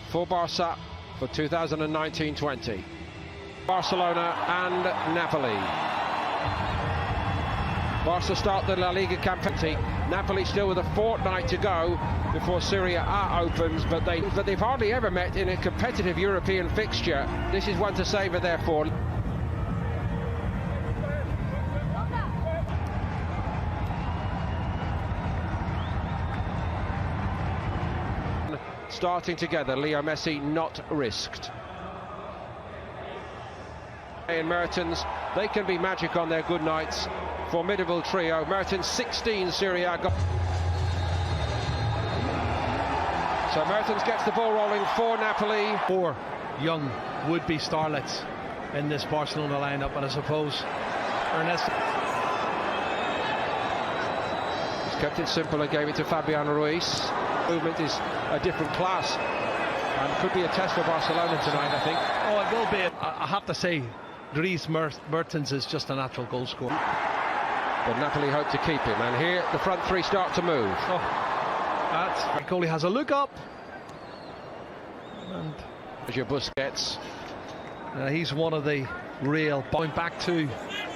For Barca for 2019-20. Barcelona and Napoli. Barca start the La Liga campaign. Napoli still with a fortnight to go before Serie A opens, but they've hardly ever met in a competitive European fixture. This is one to savour, therefore. Starting together, Leo Messi not risked. And Mertens, they can be magic on their good nights. Formidable trio. Mertens 16 Serie A. So Mertens gets the ball rolling for Napoli. 4 young would-be starlets in this Barcelona lineup, and I suppose Ernesto. He's kept it simple and gave it to Fabian Ruiz. Movement is a different class and could be a test for Barcelona tonight, I think. Oh, it will be. I have to say, Dries Mertens is just a natural goal scorer. But Napoli hope to keep him, and here the front three start to move. Goalie has a look up. And Sergio Busquets. He's one of the real, going back to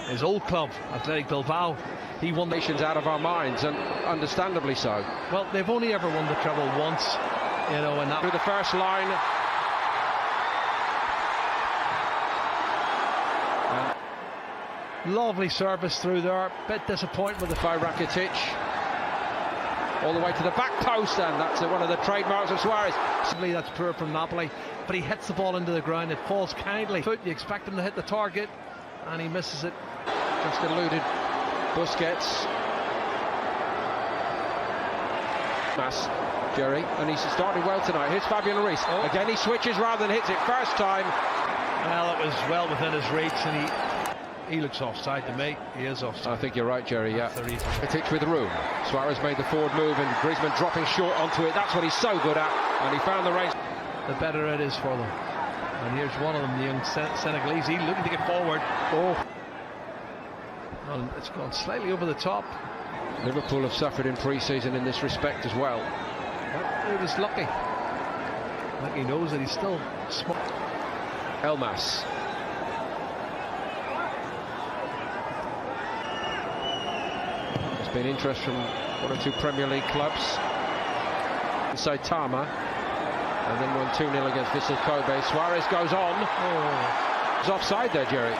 his old club, Athletic Bilbao. He won nations out of our minds, and understandably so. Well, they've only ever won the treble once, you know, and that through the first line. Lovely service through there. Bit disappointed with the by Rakitic. All the way to the back post, and that's one of the trademarks of Suarez. Simply, that's poor from Napoli, but he hits the ball into the ground. It falls kindly. You expect him to hit the target, and he misses it. Just eluded Busquets. Mass, Jerry, and he's started well tonight. Here's Fabian Ruiz. Again, he switches rather than hits it first time. Well, it was well within his reach, and he looks offside to me. He is offside. I think you're right, Jerry, yeah. Rakitic with room. Suarez made the forward move, and Griezmann dropping short onto it. That's what he's so good at, and he found the range. The better it is for them. And here's one of them, the young Senegalese. He's looking to get forward. And it's gone slightly over the top. Liverpool have suffered in pre-season in this respect as well. But he was lucky. Like he knows that he's still small. Elmas. There's been interest from 1 or 2 Premier League clubs. Saitama, and then won 2-0 against Vissel Kobe. Suarez goes on. He's offside there, Jerry.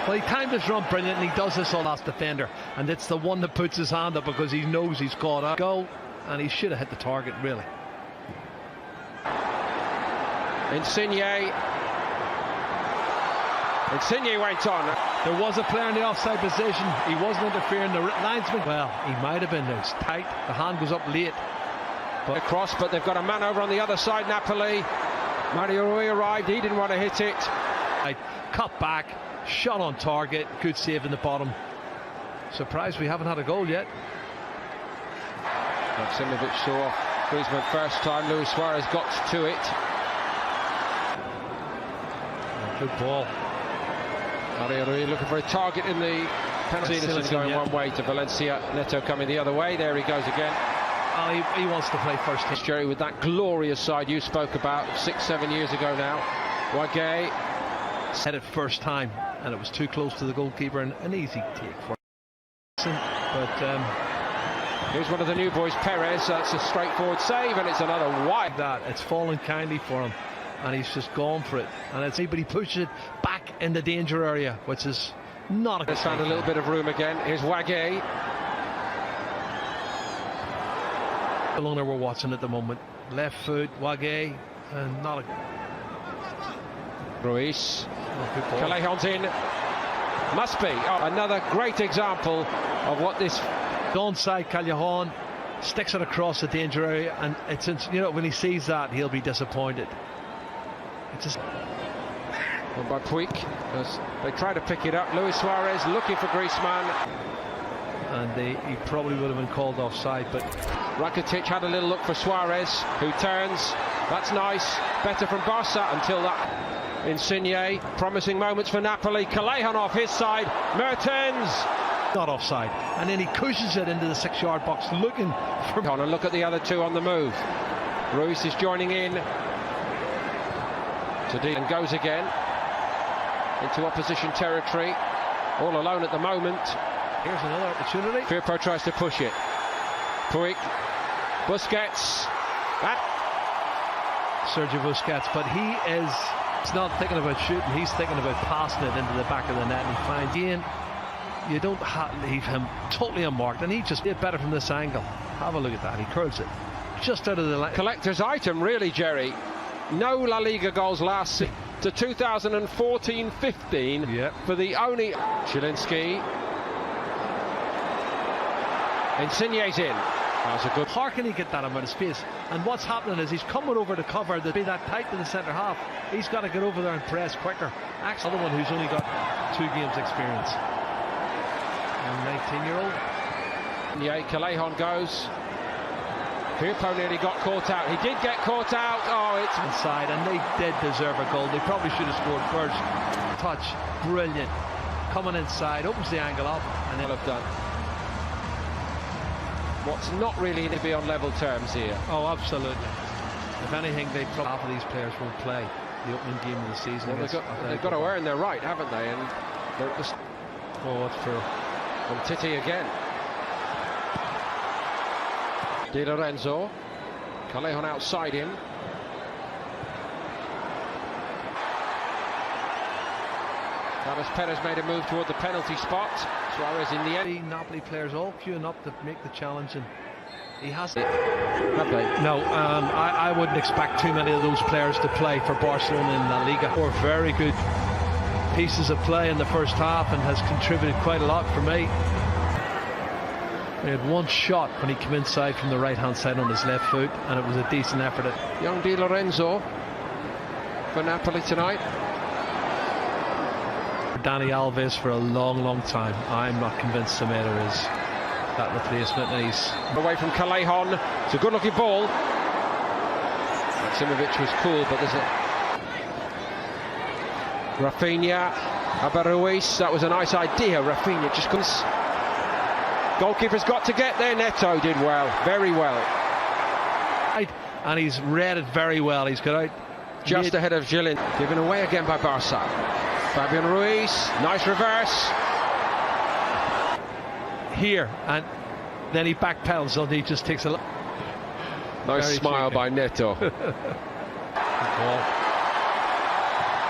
Well, he timed his run brilliant, and he does this on last defender, and it's the one that puts his hand up because he knows he's caught up. Goal, and he should have hit the target, really. Insigne went on. There was a player in the offside position. He wasn't interfering. The linesman, well, he might have been. It's tight. The hand goes up late. But across, but they've got a man over on the other side. Napoli. Mario Rui arrived. He didn't want to hit it. Cut back, shot on target. Good save in the bottom. Surprised we haven't had a goal yet. Maksimovic saw off Griezmann first time. Luis Suarez got to it. Good ball. Mario Rui looking for a target in the penalty. Going one way to Valencia. Neto coming the other way. There he goes again. He wants to play first. Jerry, with that glorious side you spoke about 6-7 years ago now. Wagué hit it first time, and it was too close to the goalkeeper, and an easy take for him. But here's one of the new boys, Perez. That's a straightforward save, and it's another wide. It's fallen kindly for him, and he's just gone for it. And but he pushes it back in the danger area, which is not a good. Let's find a little bit of room again. Here's Wagué. The loner we're watching at the moment. Left foot, Wagué, and not a. Ruiz. Callejon's in. Must be. Another great example of what this. Onside, Callejon sticks it across the danger area, and it's, you know, when he sees that, he'll be disappointed. It's just. By Puig, as they try to pick it up. Luis Suarez looking for Griezmann. And he probably would have been called offside, but Rakitic had a little look for Suarez, who turns. That's nice. Better from Barca until that. Insigne, promising moments for Napoli. Callejon off his side. Mertens. Not offside. And then he cushions it into the 6-yard box, looking for. And look at the other two on the move. Ruiz is joining in. And goes again into opposition territory. All alone at the moment. Here's another opportunity. Firpo tries to push it. Puig. Busquets. Sergio Busquets, but he's not thinking about shooting, he's thinking about passing it into the back of the net and finds Ian. You don't leave him totally unmarked, and he just did better from this angle. Have a look at that, he curls it just out of the line. Collector's item, really, Jerry. No La Liga goals last to 2014-15 for the only Zielinski. Insigne's in. That's a good. How can he get that amount of space? And what's happening is he's coming over to cover to be that tight to the centre half. He's got to get over there and press quicker. Actually, another one who's only got 2 games experience. And 19-year-old. Yeah, Callejon goes. Firpo nearly got caught out. He did get caught out. Oh, it's inside, and they did deserve a goal. They probably should have scored first. Touch, brilliant. Coming inside, opens the angle up, and they'll have done. What's not really to be on level terms here. Oh, absolutely. If anything, half of these players won't play the opening game of the season. Well, they've got to earn their right, haven't they? And oh, that's true. From Titi again. Di Lorenzo. Callejon outside him. Carlos Perez made a move toward the penalty spot. Suarez in the end. The Napoli players all queuing up to make the challenge, and he has to. Have they? No, I wouldn't expect too many of those players to play for Barcelona in La Liga. 4 very good pieces of play in the first half and has contributed quite a lot for me. He had one shot when he came inside from the right-hand side on his left foot, and it was a decent effort. Young Di Lorenzo for Napoli tonight. Dani Alves for a long time. I'm not convinced Semedo is that replacement, and he's away from Callejon. It's a good looking ball. Maximovic was cool, but there's a Rafinha, Ruiz. That was a nice idea. Rafinha just comes. Goalkeeper's got to get there. Neto did well, very well, and he's read it very well. He's got out just ahead of Gillin. Given away again by Barca. Fabian Ruiz, nice reverse here, and then he backpedals, and he just takes a nice smile by Neto.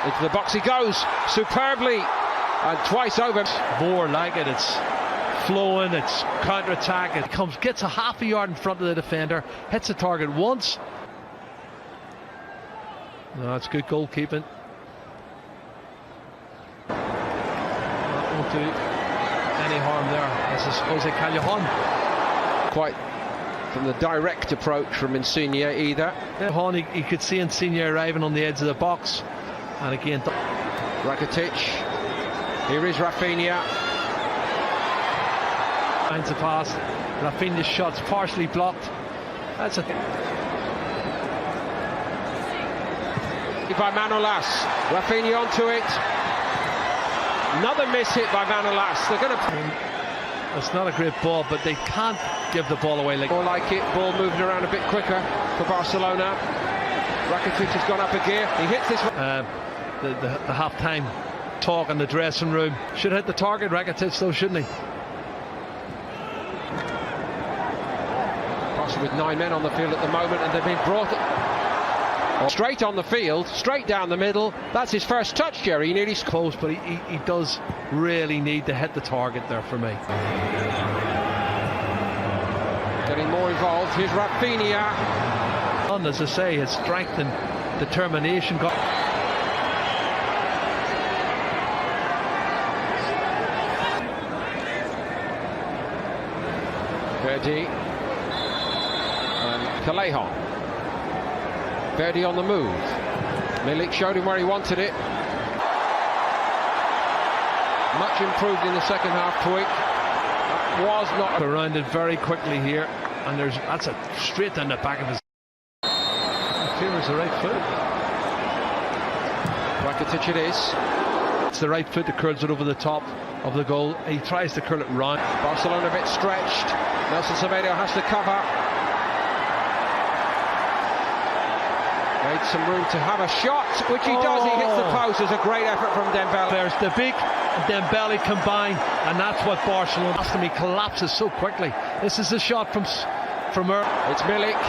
Into the box he goes superbly, and twice over. More like it. It's flowing, it's counter-attack, it gets a half a yard in front of the defender, hits the target once. No, it's good goalkeeping. That won't do any harm there. This is Jose Callejon. Quite from the direct approach from Insigne either. He could see Insigne arriving on the edge of the box, and again Rakitic. Here is Rafinha. Finds the pass. Rafinha's shot's partially blocked. That's a by Manolas. Rafinha onto it. Another miss hit by Manolas. They're going to. It's not a great ball, but they can't give the ball away like. More like it. Ball moving around a bit quicker for Barcelona. Rakitic has gone up a gear. He hits this. The half-time talk in the dressing room. Should hit the target, Rakitic, though, shouldn't he? With 9 men on the field at the moment, and they've been brought straight on the field, straight down the middle. That's his first touch, Jerry. He nearly close, but he does really need to hit the target there for me. Getting more involved. Here's Rafinha. And as I say, his strength and determination got. Verdi. Callejon. Verdi on the move. Milik showed him where he wanted it. Much improved in the second half. Puig. That was not surrounded very quickly here, and that's a straight down the back of his. Favors the right foot. Rakitic it is. It's the right foot that curls it over the top of the goal. He tries to curl it round. Barcelona a bit stretched. Nelson Semedo has to cover. Made some room to have a shot, which he does. He hits the post. It's a great effort from Dembele. There's De Beek and Dembele combined, and that's what Barcelona lost him. He collapses so quickly. This is a shot from It's Milik.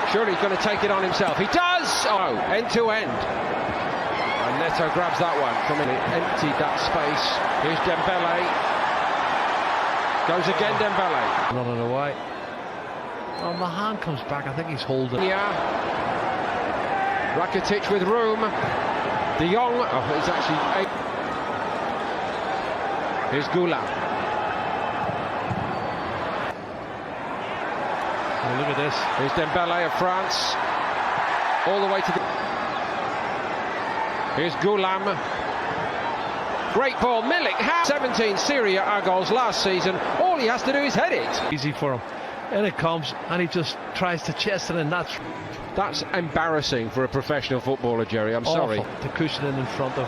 Surely he's going to take it on himself. He does! Oh, end to end. And Neto grabs that one from him. Emptied that space. Here's Dembele. Goes again, Dembele. Running away. Oh, the hand comes back. I think he's holding. Yeah. Rakitic with room. De Jong. Oh, it's actually. Here's Goulam. Oh, look at this. Here's Dembele of France. All the way to the. Here's Goulam. Great ball. Milik. 17 Serie A goals last season. All he has to do is head it. Easy for him. And it comes, and he just tries to chest it in. That's embarrassing for a professional footballer, Jerry. I'm sorry. To cushion it in front of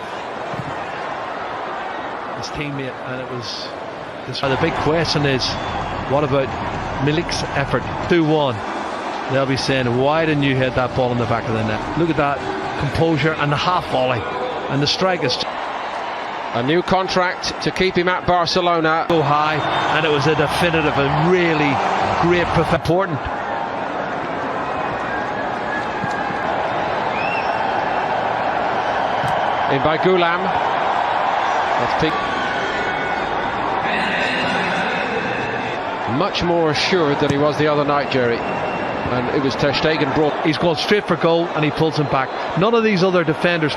his teammate, and it was. The big question is, what about Milik's effort? 2-1. They'll be saying, why didn't you hit that ball in the back of the net? Look at that composure and the half volley, and the strike is. A new contract to keep him at Barcelona. So high, and it was a definitive, a really great, important. In by Goulam. That's peak. Much more assured than he was the other night, Jerry. And it was Ter Stegen brought. He's gone straight for goal, and he pulls him back. None of these other defenders